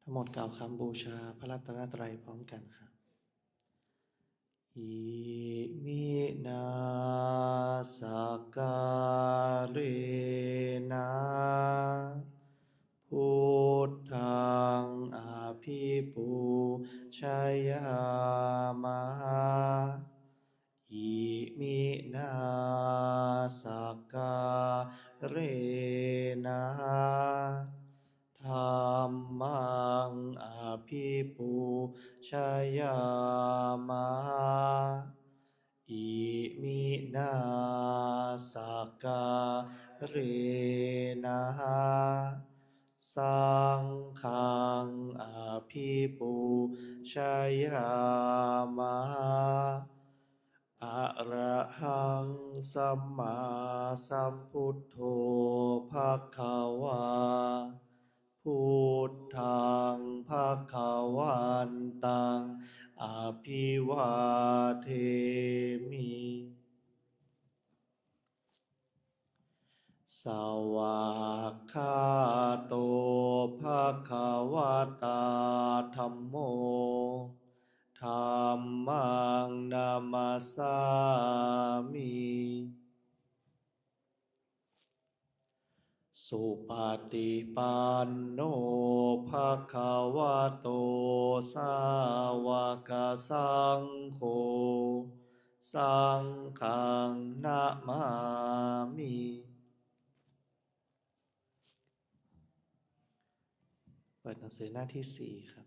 ทั้งหมดกล่าวคำบูชาพระรัตนตรัยพร้อมกันครับอิมินาสการเรนะพุทธังอภิปูชยามะอิมินาสการเรนะธัมมังอภิปูชยามะอิมินาสการเรนะสังฆังอภิปูชยามะอะระหังสัมมาสัมพุทโธภคะวาพุทธังภคะวันตังอภิวาเทมิ สวากขาโตภะคะวะตาธัมโมธัมมังนามัสสามิสุปฏิปันโนภะคะวะโตสาวกสังโฆสังฆังนะมามิเปิดหนังสือหน้าที่4ครับ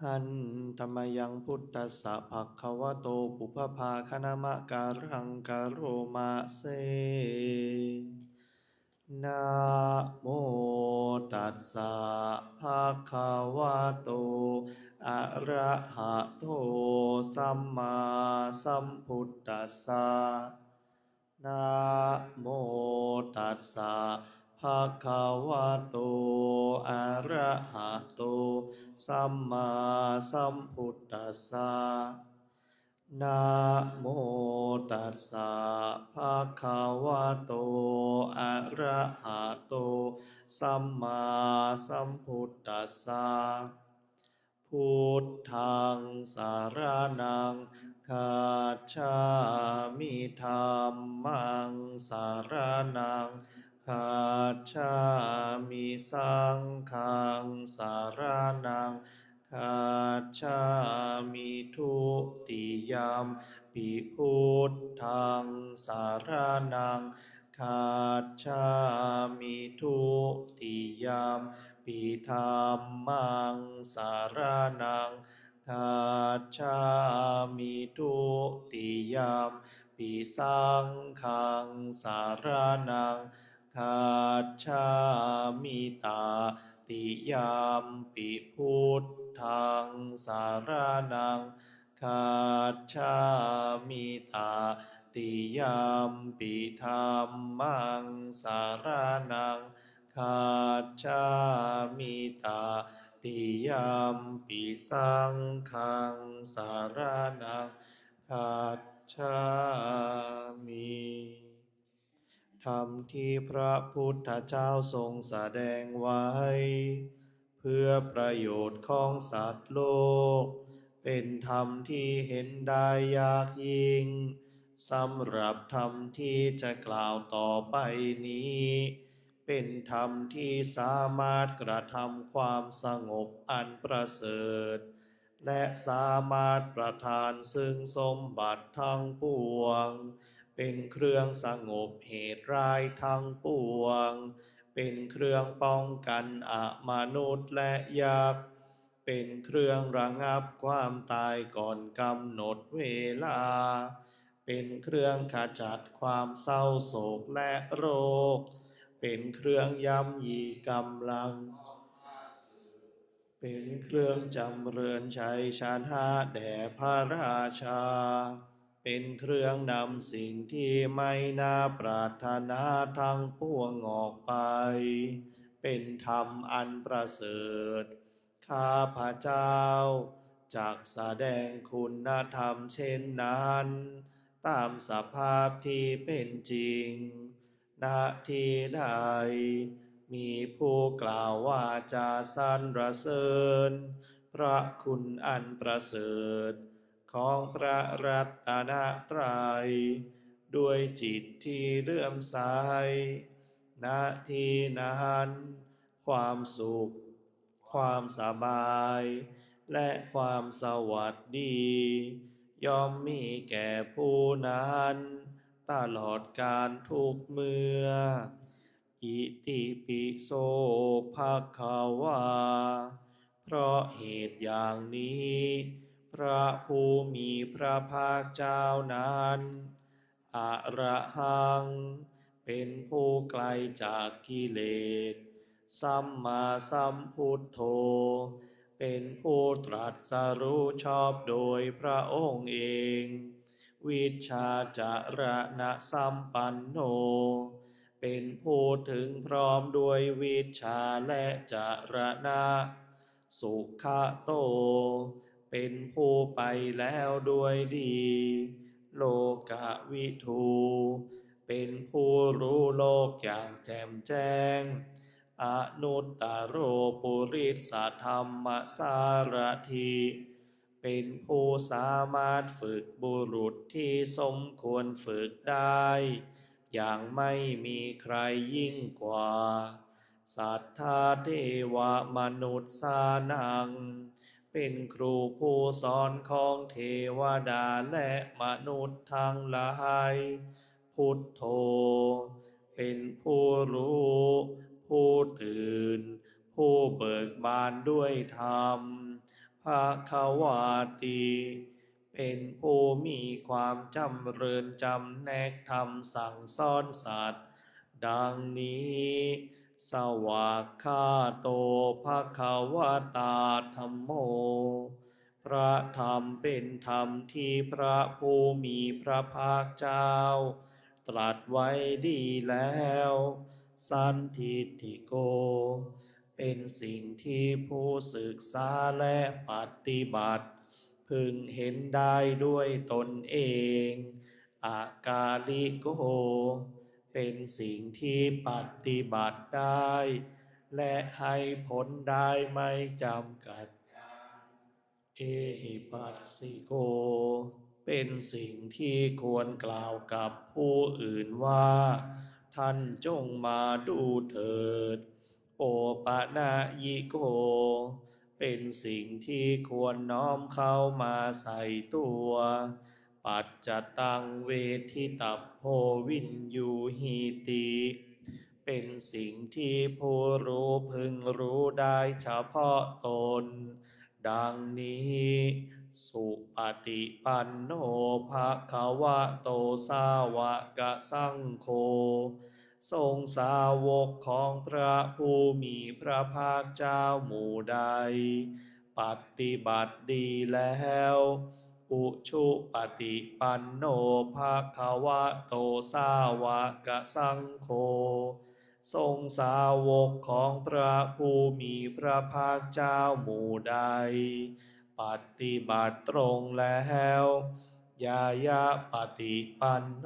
หันธรรมยังพุทธัสสะภะคะวะโตปุพพภาคณมะการังกะโรมะเซนะโมตัสสะภะคะวะโตอะระหะโตสัมมาสัมพุทธัสสะนะโมตัสสะภะคะวะโตอะระหะโตสัมมาสัมพุทธัสสะนะโมตัสสะภะคะวะโตอะระหะโตสัมมาสัมพุทธัสสะพุทธังสารนังคัจฉามิธัมมังสารนังคัจฉามิสังฆังสารนังคัจฉามิทุติยมปิพุทธังสารนังคัจฉามิทุติยมปิธัมมังสารนังคัจฉามิทุติยมปิสังฆังสารนังคัจฉามิตาติยมปิพุทธังสารนังคัจฉามิตาติยมปิธัมมังสารนังคัจฉามิตาติยมปิสังฆังสารนังคัจฉามิธรรมที่พระพุทธเจ้าทรงแสดงไว้เพื่อประโยชน์ของสัตว์โลกเป็นธรรมที่เห็นได้ยากยิ่งสำหรับธรรมที่จะกล่าวต่อไปนี้เป็นธรรมที่สามารถกระทำความสงบอันประเสริฐและสามารถประทานซึ่งสมบัติทั้งปวงเป็นเครื่องสงบเหตุร้ายทั้งปวงเป็นเครื่องป้องกันอมนุษย์และยักษ์เป็นเครื่องระงับความตายก่อนกำหนดเวลาเป็นเครื่องขจัดความเศร้าโศกและโรคเป็นเครื่องย่ำยีกำลังเป็นเครื่องจำเริญชัยชนะแด่พระราชาเป็นเครื่องนำสิ่งที่ไม่น่าปรารถนาทั้งปวงออกไปเป็นธรรมอันประเสริฐข้าพระเจ้าจากแสดงคุณธรรมเช่นนั้นตามสภาพที่เป็นจริง ณที่ใดมีผู้กล่าวว่าจะสรรเสริญพระคุณอันประเสริฐของพระรัตนตรัยด้วยจิตที่เลื่อมใสณที่นั้นความสุขความสบายและความสวัสดีย่อมมีแก่ผู้นั้นตลอดกาลทุกเมื่ออิติปิโสภะคะวาเพราะเหตุอย่างนี้พระผู้มีพระภาคเจ้านั้นอะระหังเป็นผู้ไกลจากกิเลสสัมมาสัมพุทโธเป็นผู้ตรัสรู้ชอบโดยพระองค์เองวิชชาจารณะสัมปันโนเป็นผู้ถึงพร้อมด้วยวิชชาและจารณะสุขโตเป็นผู้ไปแล้วด้วยดีโลกวิทูเป็นผู้รู้โลกอย่างแจ่มแจ้งอนุตตโรปุริสธรรมสารถิเป็นผู้สามารถฝึกบุรุษที่สมควรฝึกได้อย่างไม่มีใครยิ่งกว่าสัทธาเทวมนุษย์สานังเป็นครูผู้สอนของเทวดาและมนุษย์ทั้งหลายพุทโธเป็นผู้รู้ผู้ตื่นผู้เบิกบานด้วยธรรมภควาติเป็นผู้มีความจำเริญจำแนกธรรมสั่งสอนสัตว์ดังนี้สวากขาโตภควตาธัมโมพระธรรมเป็นธรรมที่พระผู้มีพระภาคเจ้าตรัสไว้ดีแล้วสันทิฏฐิโกเป็นสิ่งที่ผู้ศึกษาและปฏิบัติพึงเห็นได้ด้วยตนเองอากาลิโกเป็นสิ่งที่ปฏิบัติได้และให้ผลได้ไม่จำกัดเอหิปัสสิโกเป็นสิ่งที่ควรกล่าวกับผู้อื่นว่าท่านจงมาดูเถิดโอปะนะยิโกเป็นสิ่งที่ควรน้อมเข้ามาใส่ตัวปัจจตังเวทิตัพโพวินยูหีติเป็นสิ่งที่ผู้รู้พึงรู้ได้เฉพาะตนดังนี้สุปฏิปันโนภะคะวะโตสาวกสังโฆทรงสาวกของพระผู้มีพระภาคเจ้าหมู่ใดปฏิบัติดีแล้วอุชุปฏิปันโนภะคะวะโตสาวกสังโฆทรงสาวกของพระผู้มีพระภาคเจ้าหมู่ใดปฏิบัติตรงแล้วยายะปฏิปันโน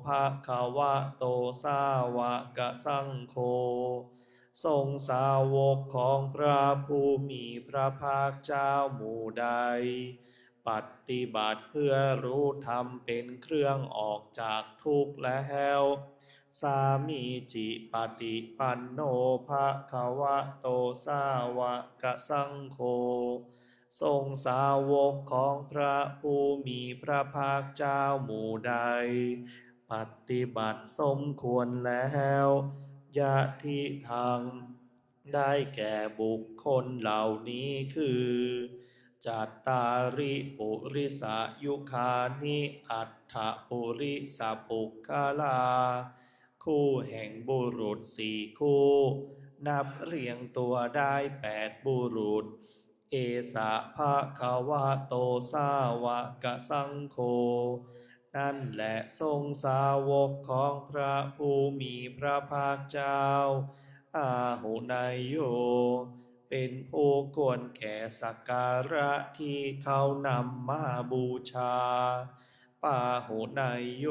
ภะคะวะโตสาวกสังโฆทรงสาวกของพระผู้มีพระภาคเจ้าหมู่ใดปฏิบัติเพื่อรู้ธรรมเป็นเครื่องออกจากทุกข์แล้วสามีจิปฏิปันโนภะคะวะโตสาวกสังโฆทรงสาวกของพระผู้มีพระภาคเจ้าหมู่ใดปฏิบัติสมควรแล้วยะทิทางได้แก่บุคคลเหล่านี้คือจัตตาริปุริสายุคานิอัฏฐปุริสปุคลาคู่แห่งบุรุษสี่คู่นับเรียงตัวได้8บุรุษเอสะภะคะวะโตสาวกสังโฆนั่นแหละทรงสาวกของพระผู้มีพระภาคเจ้าอาหุนายโยเป็นผู้ควรแก่สักการะที่เขานำมาบูชาปาหุนายโย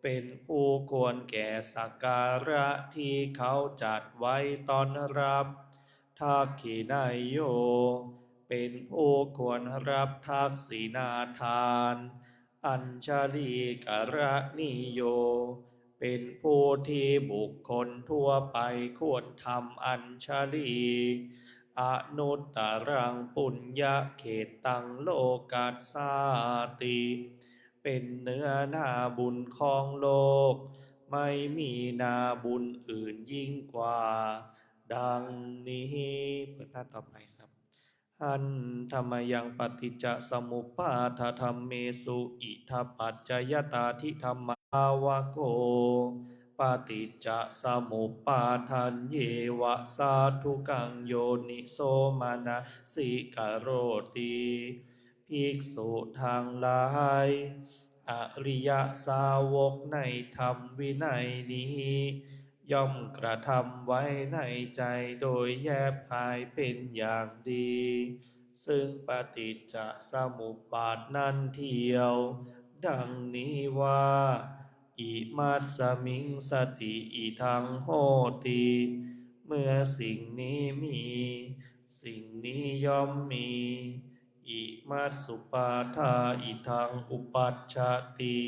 เป็นผู้ควรแก่สักการะที่เขาจัดไว้ต้อนรับทักขินายโยเป็นผู้ควรรับทักษิณาทานอัญชลีกรณิโยเป็นผู้ที่บุคคลทั่วไปควรทำอัญชลีอนุตตรังปุญญเขตตังโลกัสสาติเป็นเนื้อนาบุญของโลกไม่มีนาบุญอื่นยิ่งกว่าดังนี้เปิดหน้าต่อไปครับหันธรรมยังปฏิจจสมุปบาทธรรมเมสุอิทัปปัจจยตาทิธรรมาวโกปฏิจจสมุปบาทันเยวะสาธุกังโยนิโสมานะสิกโรติภิกษุทางหลายอริยสาวกในธรรมวินัยนี้ย่อมกระทำไว้ในใจโดยแยบคายเป็นอย่างดีซึ่งปฏิจจสมุปบาทนั้นเทียวดังนี้ว่าอิมัสสมิงสติอิทังโหติเมื่อสิ่งนี้มีสิ่งนี้ย่อมมีอิมัสสุปาทาอิทังอุปัชชติ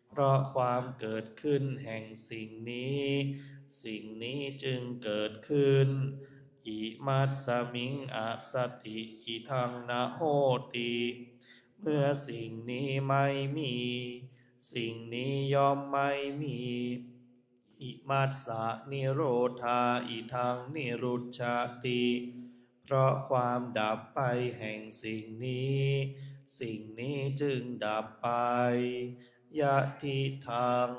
เพราะความเกิดขึ้นแห่งสิ่งนี้สิ่งนี้จึงเกิดขึ้นอิมัสสมิงอสติอิทังนะโหติเมื่อสิ่งนี้ไม่มีสิ่งนี้ย่อมไม่มีอิมัสสะนิโรธาอิทังนิรุชชติเพราะความดับไปแห่งสิ่งนี้สิ่งนี้จึงดับไปยะทิทัง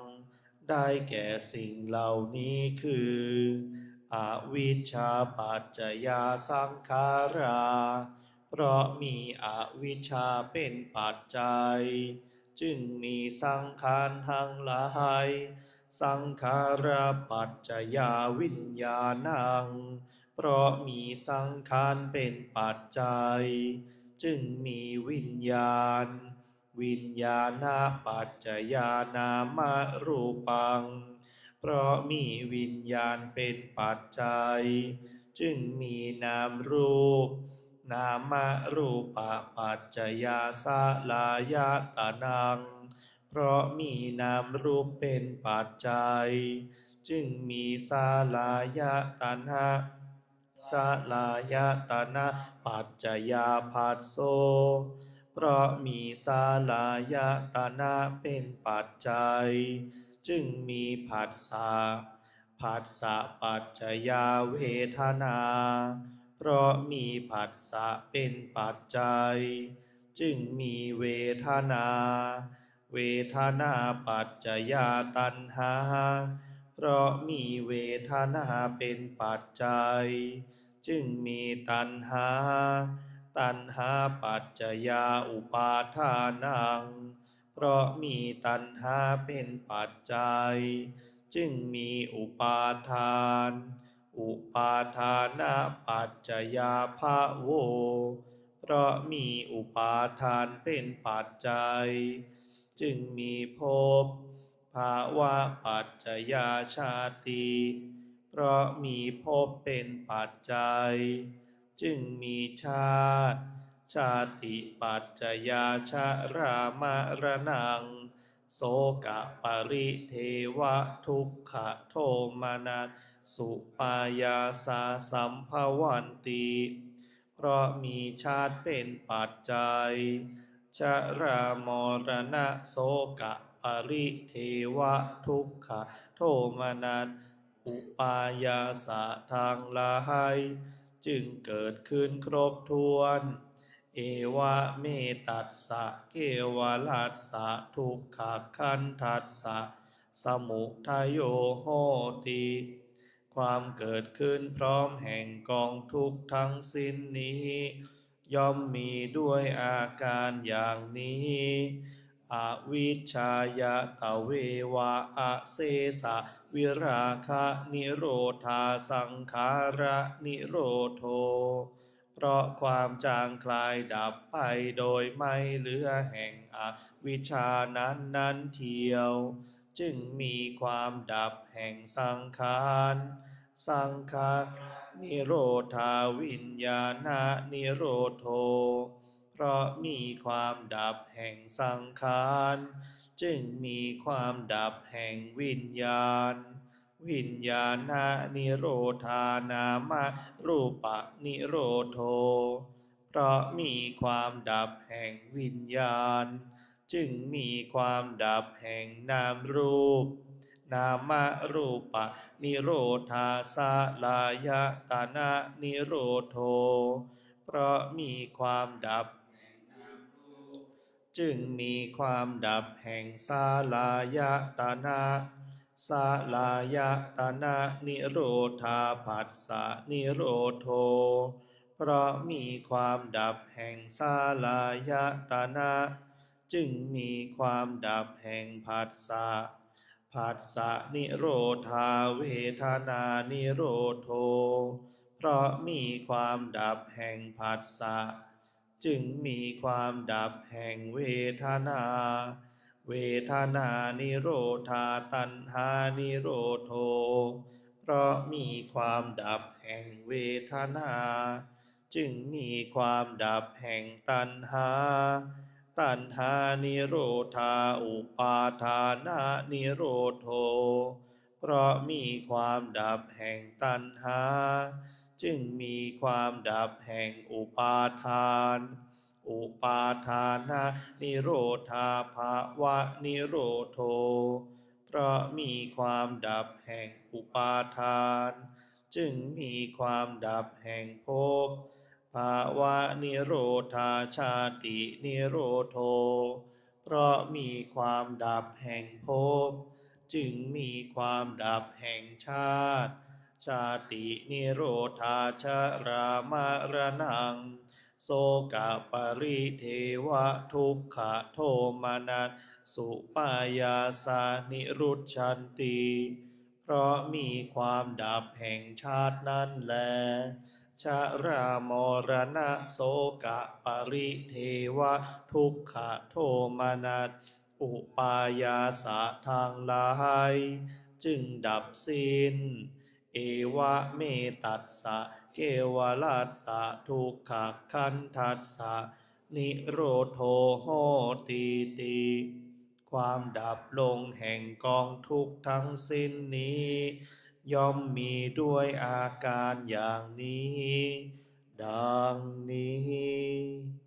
ได้แก่สิ่งเหล่านี้คืออวิชชาปัจจยาสังขาราเพราะมีอวิชชาเป็นปัจจัยจึงมีสังขารทั้งหลายสังขาราปัจจยาวิญญาณังเพราะมีสังขารเป็นปัจจัยจึงมีวิญญาณวิญญาณปัจจยานามรูปังเพราะมีวิญญาณเป็นปัจจัยจึงมีนามรูปนามรูปปัจจยาสลายตนังเพราะมีนามรูปเป็นปัจจัยจึงมีสลายตนะสลายตนะปัจจยาภัสโสเพราะมีสลายตนะเป็นปัจจัยจึงมีผัสสะผัสสะปัจจยาเวทนาเพราะมีผัสสะเป็นปัจจัยจึงมีเวทนาเวทนาปัจจยาตัณหาเพราะมีเวทนาเป็นปัจจัยจึงมีตัณหาตัณหาปัจจยาอุปาทานังเพราะมีตัณหาเป็นปัจจัยจึงมีอุปาทานอุปาทานะปัจจยาภะโวเพราะมีอุปาทานเป็นปัจจัยจึงมีภพภาวะปัจจยาชาติเพราะมีภพเป็นปัจจัยจึงมีชาติชาติปัจจยาชรามรณังโสกะปริเทวะทุกขโทมนัสสุปายาสาสัมภวันติเพราะมีชาติเป็นปัจจัยชรามรณะโสกะปริเทวะทุกขโทมนัสอุปายาสะทางหลายจึงเกิดขึ้นครบถ้วนเอวะเมตัสสะเกวลัสสะทุกขคันทัสสะสมุทัยโยโหติความเกิดขึ้นพร้อมแห่งกองทุกข์ทั้งสิ้นนี้ย่อมมีด้วยอาการอย่างนี้อวิชชายตะเววะอะเสสะวิราคะนิโรธาสังขาระนิโรโทเพราะความจางคลายดับไปโดยไม่เหลือแห่งอวิชชานั้นเทียว จึงมีความดับแห่งสังขารสังขารนิโรธาวิญญาณนิโรโธเพราะมีความดับแห่งสังขารจึงมีความดับแห่งวิญญาณวิญญาณนิโรธานามรูปนิโรโธเพราะมีความดับแห่งวิญญาณจึงมีความดับแห่งนามรูปนามรูปนิโรธาสลายตนะนิโรโธเพราะมีความดับจึงมีความดับแห่งสาลายตนะสาลายตนะนิโรธาผัสสะนิโรโธเพราะมีความดับแห่งสาลายตนะจึงมีความดับแห่งผัสสะผัสสะนิโรธาเวทนานิโรโธเพราะมีความดับแห่งผัสสะจึงมีความดับแห่งเวทนาเวทนานิโรธาตัณหานิโรโธเพราะมีความดับแห่งเวทนาจึงมีความดับแห่งตัณหาตัณหานิโรธาอุปาทานานิโรโธเพราะมีความดับแห่งตัณหาจึงมีความดับแห่งอุปาทานอุปาทานานิโรธาภาวะนิโรโธเพราะมีความดับแห่งอุปาทานจึงมีความดับแห่งภพภาวะนิโรธาชาตินิโรโธเพราะมีความดับแห่งภพจึงมีความดับแห่งชาติชาตินิโรธาชรามรณังโสกปริเทวะทุกขโทมนัสสุปายาสานิรุชชันติเพราะมีความดับแห่งชาตินั้นแลชรามรณะโสกปริเทวะทุกขโทมนัสอุปายาสะทางหลายจึงดับสิ้นเอวะเมตัสสะเกวลัสสะทุกขคันทัสสะนิโรโธโหติติความดับลงแห่งกองทุกข์ทั้งสิ้นนี้ย่อมมีด้วยอาการอย่างนี้ดังนี้